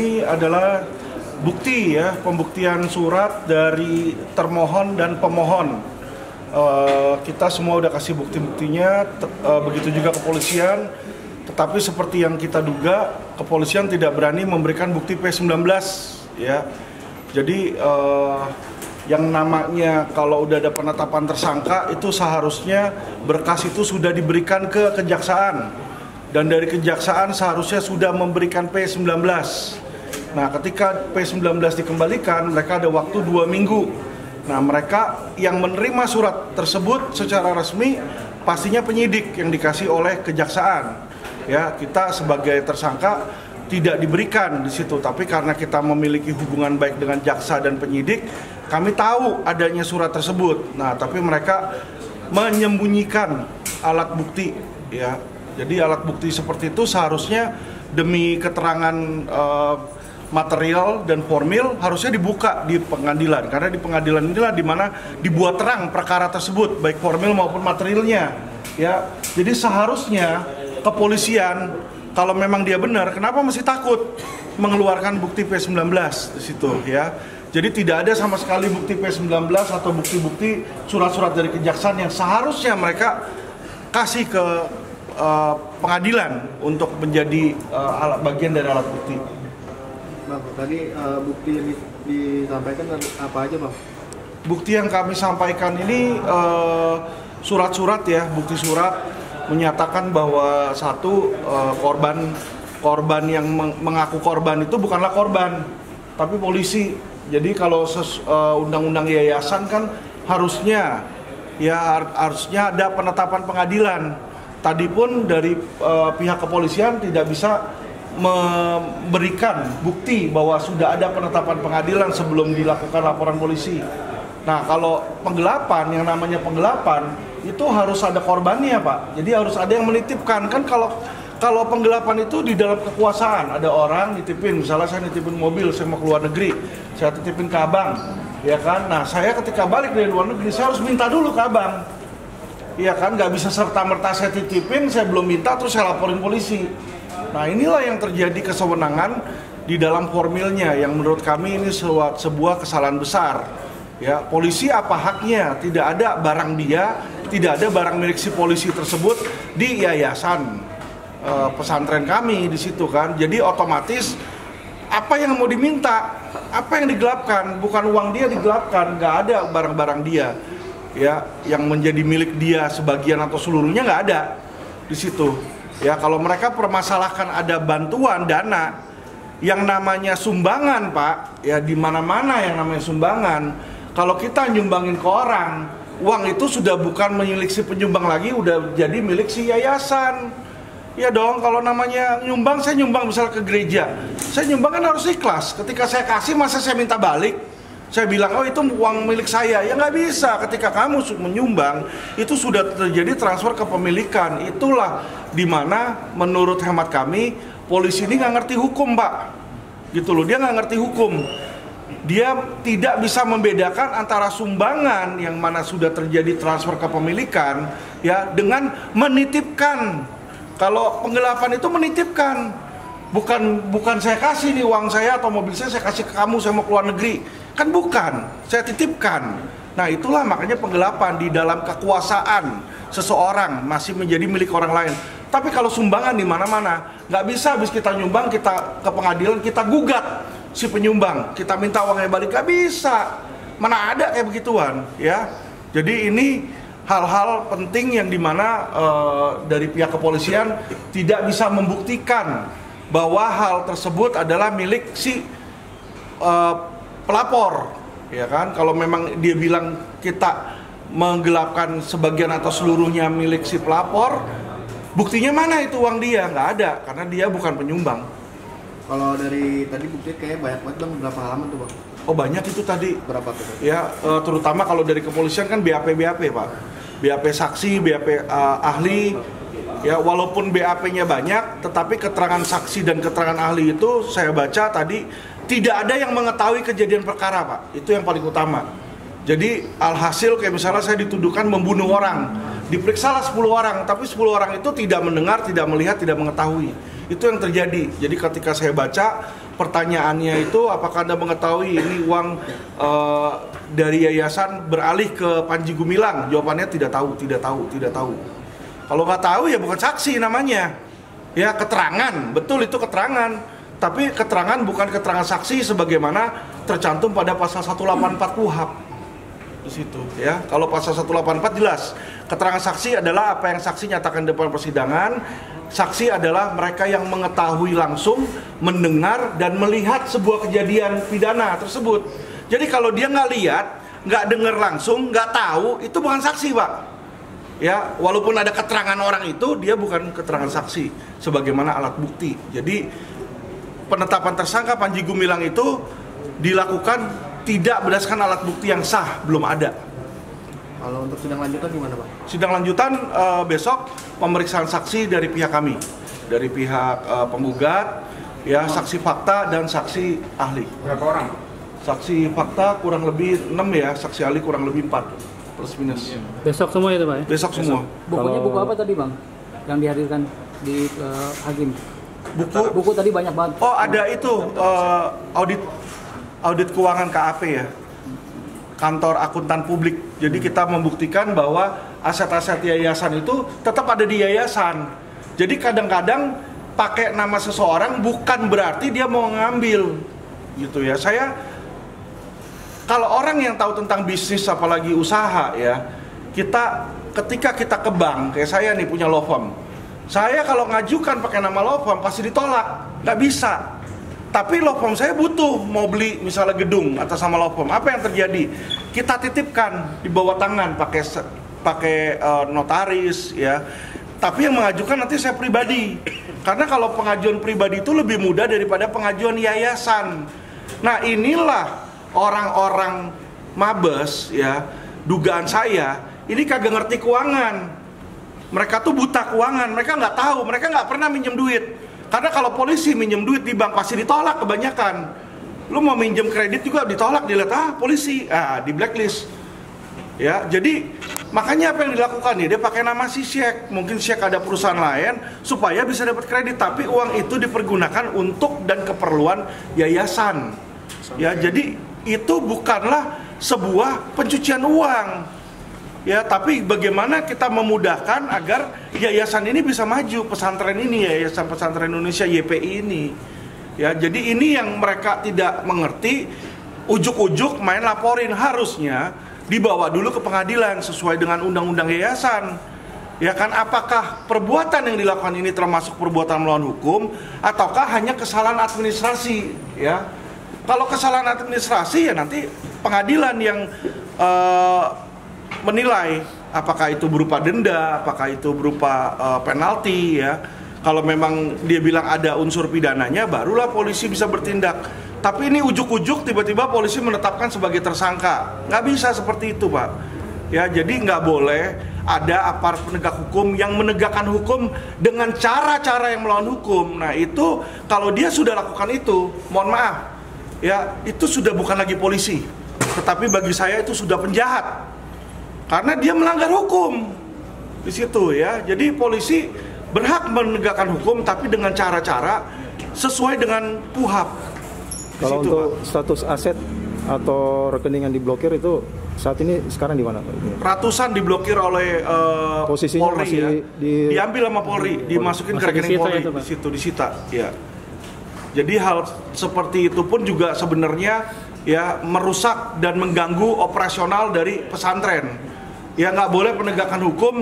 ini adalah bukti ya, pembuktian surat dari termohon dan pemohon. Kita semua udah kasih bukti-buktinya, begitu juga kepolisian. Tetapi seperti yang kita duga, kepolisian tidak berani memberikan bukti P19 ya. Jadi yang namanya kalau udah ada penetapan tersangka itu seharusnya berkas itu sudah diberikan ke kejaksaan, dan dari kejaksaan seharusnya sudah memberikan P19. Nah, ketika P19 dikembalikan, mereka ada waktu 2 minggu. Nah, mereka yang menerima surat tersebut secara resmi pastinya penyidik yang dikasih oleh kejaksaan. Ya, kita sebagai tersangka tidak diberikan di situ, tapi karena kita memiliki hubungan baik dengan jaksa dan penyidik, kami tahu adanya surat tersebut. Nah, tapi mereka menyembunyikan alat bukti ya. Jadi alat bukti seperti itu seharusnya demi keterangan material dan formil harusnya dibuka di pengadilan, karena di pengadilan inilah di mana dibuat terang perkara tersebut baik formil maupun materialnya ya. Jadi seharusnya kepolisian kalau memang dia benar, kenapa masih takut mengeluarkan bukti P19 di situ ya. Jadi tidak ada sama sekali bukti P19 atau bukti-bukti surat-surat dari kejaksaan yang seharusnya mereka kasih ke pengadilan untuk menjadi bagian dari alat bukti. Bang, tadi bukti yang disampaikan apa aja, Bang? Bukti yang kami sampaikan ini surat-surat ya, bukti surat menyatakan bahwa satu korban yang mengaku korban itu bukanlah korban, tapi polisi. Jadi kalau undang-undang yayasan kan harusnya ada penetapan pengadilan. Tadi pun dari pihak kepolisian tidak bisa memberikan bukti bahwa sudah ada penetapan pengadilan sebelum dilakukan laporan polisi. Nah, kalau penggelapan, yang namanya penggelapan itu harus ada korbannya, Pak. Jadi harus ada yang menitipkan. Kan kalau penggelapan itu di dalam kekuasaan, ada orang nitipin, misalnya saya nitipin mobil, saya mau ke luar negeri, saya titipin ke abang, ya kan? Nah, saya ketika balik dari luar negeri, saya harus minta dulu ke abang, ya kan? Nggak bisa serta-merta saya titipin, saya belum minta, terus saya laporin polisi. Nah, inilah yang terjadi kesewenangan di dalam formilnya, yang menurut kami ini sebuah kesalahan besar. Ya, polisi apa haknya? Tidak ada barang dia, tidak ada barang milik si polisi tersebut di yayasan pesantren kami di situ kan. Jadi otomatis apa yang mau diminta, apa yang digelapkan, bukan uang dia digelapkan, nggak ada barang-barang dia ya yang menjadi milik dia sebagian atau seluruhnya, nggak ada di situ. Ya, kalau mereka permasalahkan ada bantuan dana yang namanya sumbangan, Pak, ya di mana-mana yang namanya sumbangan. Kalau kita nyumbangin ke orang, uang itu sudah bukan milik si penyumbang lagi, udah jadi milik si yayasan. Ya dong, kalau namanya nyumbang, saya nyumbang misalnya ke gereja, saya nyumbang kan harus ikhlas. Ketika saya kasih, masa saya minta balik? Saya bilang, oh itu uang milik saya. Ya nggak bisa, ketika kamu menyumbang, itu sudah terjadi transfer kepemilikan. Itulah dimana menurut hemat kami, polisi ini nggak ngerti hukum, Pak. Gitu loh, dia nggak ngerti hukum. Dia tidak bisa membedakan antara sumbangan yang mana sudah terjadi transfer kepemilikan ya dengan menitipkan. Kalau penggelapan itu menitipkan, bukan saya kasih nih uang saya atau mobil saya kasih ke kamu, saya mau keluar negeri, kan bukan, saya titipkan. Nah, itulah makanya penggelapan di dalam kekuasaan seseorang masih menjadi milik orang lain. Tapi kalau sumbangan di mana-mana, nggak bisa habis kita nyumbang, kita ke pengadilan, kita gugat si penyumbang, kita minta uangnya balik, nggak bisa. Mana ada kayak begituan ya. Jadi ini hal-hal penting yang dimana dari pihak kepolisian tidak bisa membuktikan bahwa hal tersebut adalah milik si pelapor, ya kan? Kalau memang dia bilang kita menggelapkan sebagian atau seluruhnya milik si pelapor, buktinya mana itu uang dia? Nggak ada, karena dia bukan penyumbang. Kalau dari tadi bukti kayak banyak banget, Bang, berapa halaman tuh, Bang? Oh, banyak itu tadi. Berapa tuh? Ya, terutama kalau dari kepolisian kan BAP, Pak. BAP saksi, BAP ahli. Ya, walaupun BAP-nya banyak, tetapi keterangan saksi dan keterangan ahli itu saya baca tadi tidak ada yang mengetahui kejadian perkara, Pak. Itu yang paling utama. Jadi alhasil kayak misalnya saya dituduhkan membunuh orang, diperiksalah 10 orang, tapi 10 orang itu tidak mendengar, tidak melihat, tidak mengetahui. Itu yang terjadi. Jadi ketika saya baca pertanyaannya itu apakah Anda mengetahui ini uang dari yayasan beralih ke Panji Gumilang? Jawabannya tidak tahu. Kalau nggak tahu ya bukan saksi namanya. Ya keterangan, betul itu keterangan. Tapi keterangan bukan keterangan saksi sebagaimana tercantum pada pasal 184 KUHP. Di situ ya. Kalau pasal 184 jelas. Keterangan saksi adalah apa yang saksi nyatakan di depan persidangan. Saksi adalah mereka yang mengetahui langsung, mendengar, dan melihat sebuah kejadian pidana tersebut. Jadi kalau dia nggak lihat, nggak dengar langsung, nggak tahu, itu bukan saksi, Pak. Ya, walaupun ada keterangan orang itu, dia bukan keterangan saksi, sebagaimana alat bukti. Jadi penetapan tersangka Panji Gumilang itu dilakukan tidak berdasarkan alat bukti yang sah, belum ada. Kalau untuk sidang lanjutan gimana, Pak? Sidang lanjutan besok pemeriksaan saksi dari pihak kami, dari pihak penggugat, ya saksi fakta dan saksi ahli. Berapa orang? Saksi fakta kurang lebih 6 ya, saksi ahli kurang lebih 4 plus minus. Besok semua itu, Pak ya? Besok semua. Bukunya buku apa tadi, Bang? Yang dihadirkan di hakim? Buku tadi banyak banget. Oh, ada itu audit keuangan KAP ya. Kantor akuntan publik. Jadi kita membuktikan bahwa aset-aset yayasan itu tetap ada di yayasan. Jadi kadang-kadang pakai nama seseorang bukan berarti dia mau ngambil, gitu ya. Kalau orang yang tahu tentang bisnis apalagi usaha ya, ketika kita ke bank, kayak saya nih punya law firm. Saya kalau ngajukan pakai nama law firm pasti ditolak, nggak bisa. Tapi law firm saya butuh mau beli misalnya gedung atas nama law firm. Apa yang terjadi? Kita titipkan di bawah tangan pakai notaris ya. Tapi yang mengajukan nanti saya pribadi. Karena kalau pengajuan pribadi itu lebih mudah daripada pengajuan yayasan. Nah, inilah orang-orang mabes ya, dugaan saya ini kagak ngerti keuangan. Mereka tuh buta keuangan, mereka nggak tahu, mereka nggak pernah minjem duit. Karena kalau polisi minjem duit di bank pasti ditolak kebanyakan. Lu mau minjem kredit juga ditolak, dilihat polisi, di blacklist. Ya, jadi makanya apa yang dilakukan nih? Dia pakai nama si Syek, mungkin Syek ada perusahaan lain supaya bisa dapat kredit, tapi uang itu dipergunakan untuk dan keperluan yayasan. Ya, jadi itu bukanlah sebuah pencucian uang. Ya, tapi bagaimana kita memudahkan agar yayasan ini bisa maju, pesantren ini, Yayasan Pesantren Indonesia YPI ini. Ya, jadi ini yang mereka tidak mengerti, ujuk-ujuk main laporin, harusnya dibawa dulu ke pengadilan sesuai dengan undang-undang yayasan. Ya kan, apakah perbuatan yang dilakukan ini termasuk perbuatan melawan hukum ataukah hanya kesalahan administrasi, ya. Kalau kesalahan administrasi ya nanti pengadilan yang menilai apakah itu berupa denda, apakah itu berupa penalti ya. Kalau memang dia bilang ada unsur pidananya, barulah polisi bisa bertindak. Tapi ini ujuk-ujuk tiba-tiba polisi menetapkan sebagai tersangka. Nggak bisa seperti itu, Pak. Ya, jadi nggak boleh ada aparat penegak hukum yang menegakkan hukum dengan cara-cara yang melawan hukum. Nah, itu kalau dia sudah lakukan itu, mohon maaf, ya itu sudah bukan lagi polisi. Tetapi bagi saya itu sudah penjahat. Karena dia melanggar hukum di situ ya. Jadi polisi berhak menegakkan hukum tapi dengan cara-cara sesuai dengan KUHP. Kalau situ, untuk Pak, status aset atau rekening yang diblokir itu saat ini sekarang di mana, Pak? Ratusan diblokir oleh posisinya Polri masih ya. Diambil sama Polri, dimasukin ke rekening Polri di situ disita ya. Jadi hal seperti itu pun juga sebenarnya ya merusak dan mengganggu operasional dari pesantren. Ya nggak boleh penegakan hukum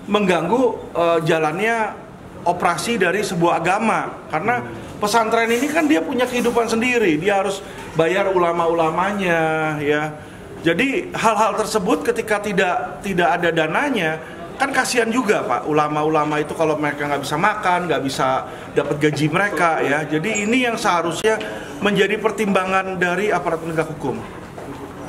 mengganggu jalannya operasi dari sebuah agama, karena pesantren ini kan dia punya kehidupan sendiri, dia harus bayar ulama-ulamanya ya. Jadi hal-hal tersebut ketika tidak ada dananya kan kasihan juga, Pak, ulama-ulama itu kalau mereka nggak bisa makan, nggak bisa dapat gaji mereka ya. Jadi ini yang seharusnya menjadi pertimbangan dari aparat penegak hukum.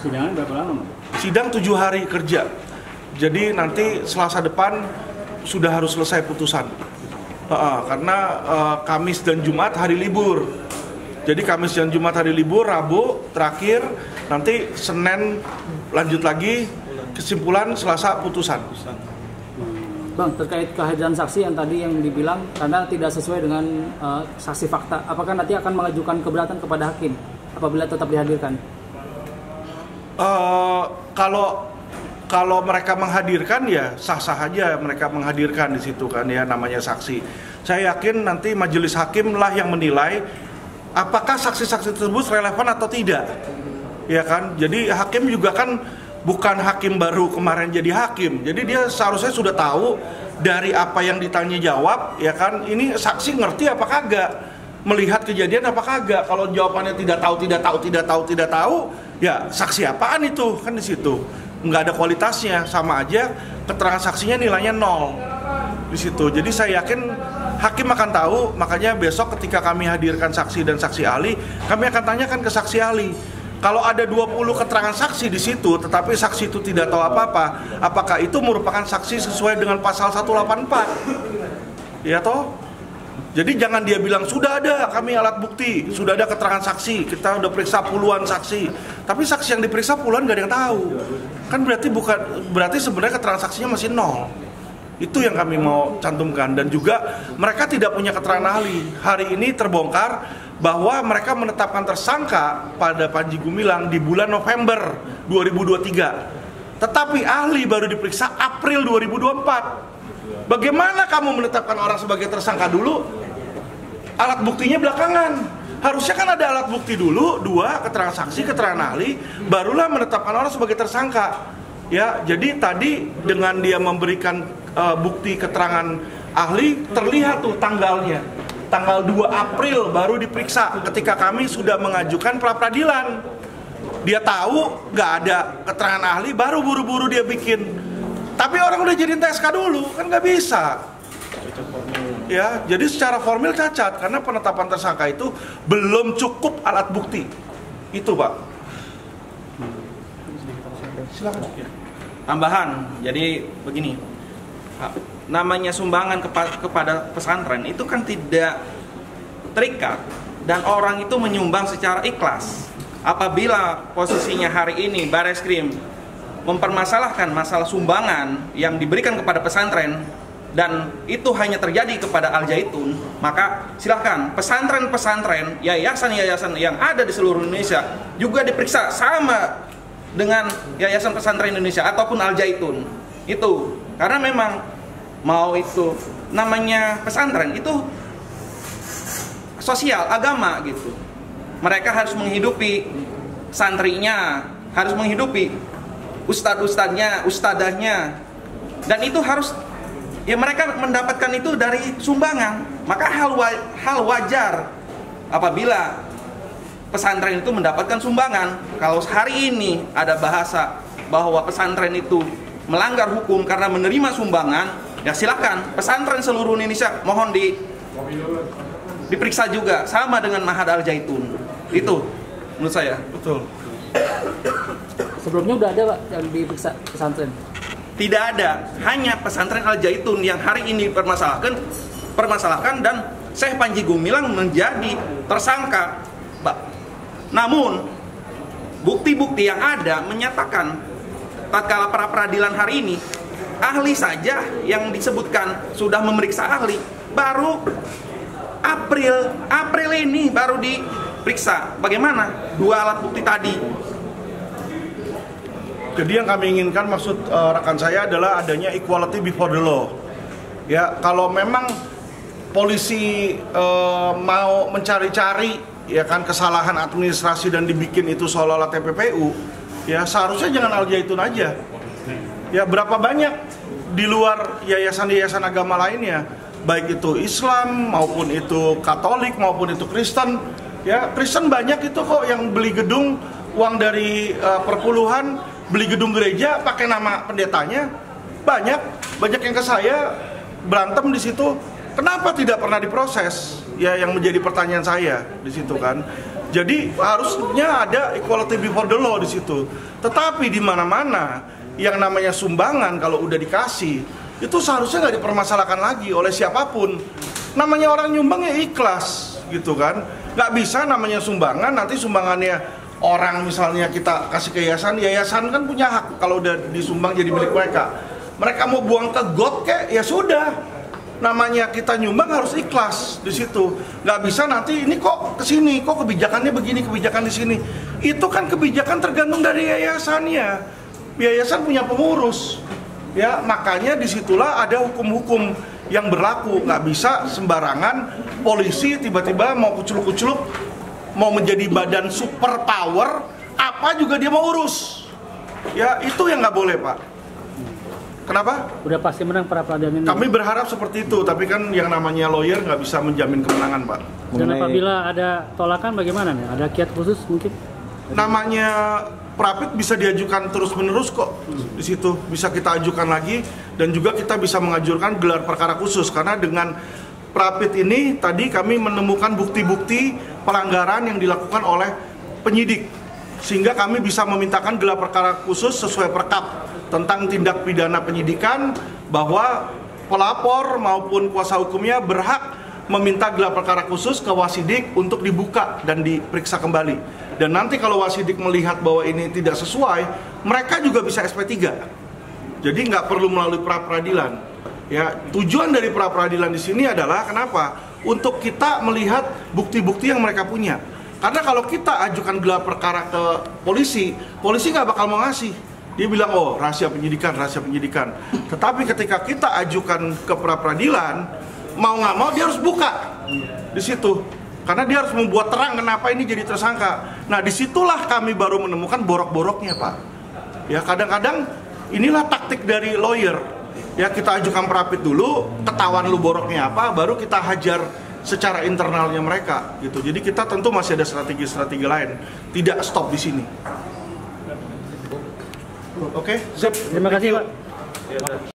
Sidangan berapa lama? Sidang 7 hari kerja. Jadi nanti Selasa depan sudah harus selesai putusan. Karena Kamis dan Jumat hari libur. Jadi Kamis dan Jumat hari libur, Rabu terakhir, nanti Senin lanjut lagi, kesimpulan Selasa putusan. Bang, terkait kehadiran saksi yang tadi yang dibilang karena tidak sesuai dengan saksi fakta, apakah nanti akan mengajukan keberatan kepada hakim apabila tetap dihadirkan? Kalau mereka menghadirkan ya sah-sah aja mereka menghadirkan di situ kan ya, namanya saksi. Saya yakin nanti majelis hakim lah yang menilai apakah saksi-saksi tersebut relevan atau tidak. Ya kan? Jadi hakim juga kan bukan hakim baru kemarin jadi hakim. Jadi dia seharusnya sudah tahu dari apa yang ditanya jawab, ya kan? Ini saksi ngerti apa kagak? Melihat kejadian apa kagak? Kalau jawabannya tidak tahu, ya saksi apaan itu? Kan di situ. Nggak ada kualitasnya, sama aja keterangan saksinya nilainya 0 di situ. Jadi saya yakin hakim akan tahu, makanya besok ketika kami hadirkan saksi dan saksi ahli, kami akan tanyakan ke saksi ahli. Kalau ada 20 keterangan saksi di situ, tetapi saksi itu tidak tahu apa-apa, apakah itu merupakan saksi sesuai dengan pasal 184? Ya toh? Jadi jangan dia bilang, sudah ada kami alat bukti, sudah ada keterangan saksi, kita udah periksa puluhan saksi. Tapi saksi yang diperiksa puluhan gak ada yang tahu. Kan berarti sebenarnya keterangan saksinya masih 0. Itu yang kami mau cantumkan. Dan juga mereka tidak punya keterangan ahli. Hari ini terbongkar bahwa mereka menetapkan tersangka pada Panji Gumilang di bulan November 2023. Tetapi ahli baru diperiksa April 2024. Bagaimana kamu menetapkan orang sebagai tersangka dulu? Alat buktinya belakangan. Harusnya kan ada alat bukti dulu, 2 keterangan saksi, keterangan ahli, barulah menetapkan orang sebagai tersangka. Ya, jadi tadi dengan dia memberikan bukti keterangan ahli, terlihat tuh tanggalnya. Tanggal 2 April baru diperiksa ketika kami sudah mengajukan pra peradilan. Dia tahu nggak ada keterangan ahli, baru buru-buru dia bikin. Tapi orang udah jadiin TSK dulu, kan nggak bisa. Ya, jadi secara formil cacat karena penetapan tersangka itu belum cukup alat bukti. Itu, Pak. Silakan. Tambahan, jadi begini, namanya sumbangan kepada pesantren itu kan tidak terikat dan orang itu menyumbang secara ikhlas. Apabila posisinya hari ini Bareskrim mempermasalahkan masalah sumbangan yang diberikan kepada pesantren dan itu hanya terjadi kepada Al Zaitun, maka silahkan pesantren-pesantren, yayasan-yayasan yang ada di seluruh Indonesia juga diperiksa sama dengan Yayasan Pesantren Indonesia ataupun Al Zaitun. Itu karena memang mau itu namanya pesantren itu sosial agama gitu. Mereka harus menghidupi santrinya, harus menghidupi ustadz-ustadznya, ustadahnya, dan itu harus ya mereka mendapatkan itu dari sumbangan. Maka hal wajar apabila pesantren itu mendapatkan sumbangan. Kalau hari ini ada bahasa bahwa pesantren itu melanggar hukum karena menerima sumbangan, ya silakan pesantren seluruh Indonesia mohon diperiksa juga sama dengan Ma'had Al Zaitun. Itu menurut saya. Betul. Sebelumnya udah ada, Pak, yang diperiksa pesantren? Tidak ada, hanya pesantren Al Zaitun yang hari ini permasalahkan dan Syekh Panji Gumilang menjadi tersangka, Pak. Namun bukti-bukti yang ada menyatakan tatkala pra peradilan hari ini ahli saja yang disebutkan sudah memeriksa ahli baru April ini baru diperiksa. Bagaimana 2 alat bukti tadi? Jadi yang kami inginkan maksud rekan saya adalah adanya equality before the law. Ya, kalau memang polisi mau mencari-cari ya kan kesalahan administrasi dan dibikin itu seolah-olah TPPU, ya seharusnya jangan Al Zaitun aja. Ya berapa banyak di luar yayasan-yayasan agama lainnya, baik itu Islam maupun itu Katolik maupun itu Kristen. Ya Kristen banyak itu kok yang beli gedung uang dari perpuluhan, beli gedung gereja pakai nama pendetanya. Banyak yang ke saya berantem di situ. Kenapa tidak pernah diproses? Ya yang menjadi pertanyaan saya di situ kan. Jadi harusnya ada equality before the law di situ. Tetapi di mana-mana yang namanya sumbangan kalau udah dikasih itu seharusnya nggak dipermasalahkan lagi oleh siapapun. Namanya orang nyumbang ya ikhlas gitu kan. Nggak bisa namanya sumbangan nanti sumbangannya orang misalnya kita kasih ke yayasan kan punya hak kalau udah disumbang jadi milik mereka. Mereka mau buang ke got kek, ya sudah. Namanya kita nyumbang harus ikhlas di situ. Nggak bisa nanti ini kok kesini, kok kebijakannya begini, kebijakan di sini. Itu kan kebijakan tergantung dari yayasannya. Yayasan punya pengurus, ya makanya disitulah ada hukum-hukum yang berlaku. Nggak bisa sembarangan polisi tiba-tiba mau kuculuk-kuculuk, mau menjadi badan super power, apa juga dia mau urus. Ya itu yang nggak boleh, Pak. Kenapa? Udah pasti menang pra peradilan ini. Kami berharap seperti itu, tapi kan yang namanya lawyer nggak bisa menjamin kemenangan, Pak. Dan apabila ada tolakan bagaimana nih? Ada kiat khusus mungkin? Namanya Prapit bisa diajukan terus-menerus kok di situ. Bisa kita ajukan lagi dan juga kita bisa mengajukan gelar perkara khusus karena dengan Prapit ini tadi kami menemukan bukti-bukti pelanggaran yang dilakukan oleh penyidik. Sehingga kami bisa memintakan gelar perkara khusus sesuai perkap tentang tindak pidana penyidikan bahwa pelapor maupun kuasa hukumnya berhak meminta gelar perkara khusus ke Wasidik untuk dibuka dan diperiksa kembali. Dan nanti kalau Wasidik melihat bahwa ini tidak sesuai, mereka juga bisa SP3. Jadi nggak perlu melalui pra peradilan. Ya, tujuan dari pra peradilan di sini adalah kenapa? Untuk kita melihat bukti-bukti yang mereka punya. Karena kalau kita ajukan gelar perkara ke polisi, polisi nggak bakal mau ngasih. Dia bilang, oh rahasia penyidikan, rahasia penyidikan. Tetapi ketika kita ajukan ke pra peradilan, mau nggak mau dia harus buka di situ. Karena dia harus membuat terang kenapa ini jadi tersangka. Nah disitulah kami baru menemukan borok-boroknya, Pak. Ya kadang-kadang inilah taktik dari lawyer. Ya kita ajukan Prapit dulu, ketahuan lu boroknya apa, baru kita hajar secara internalnya mereka gitu. Jadi kita tentu masih ada strategi-strategi lain, tidak stop di sini. Oke, Terima kasih, Pak.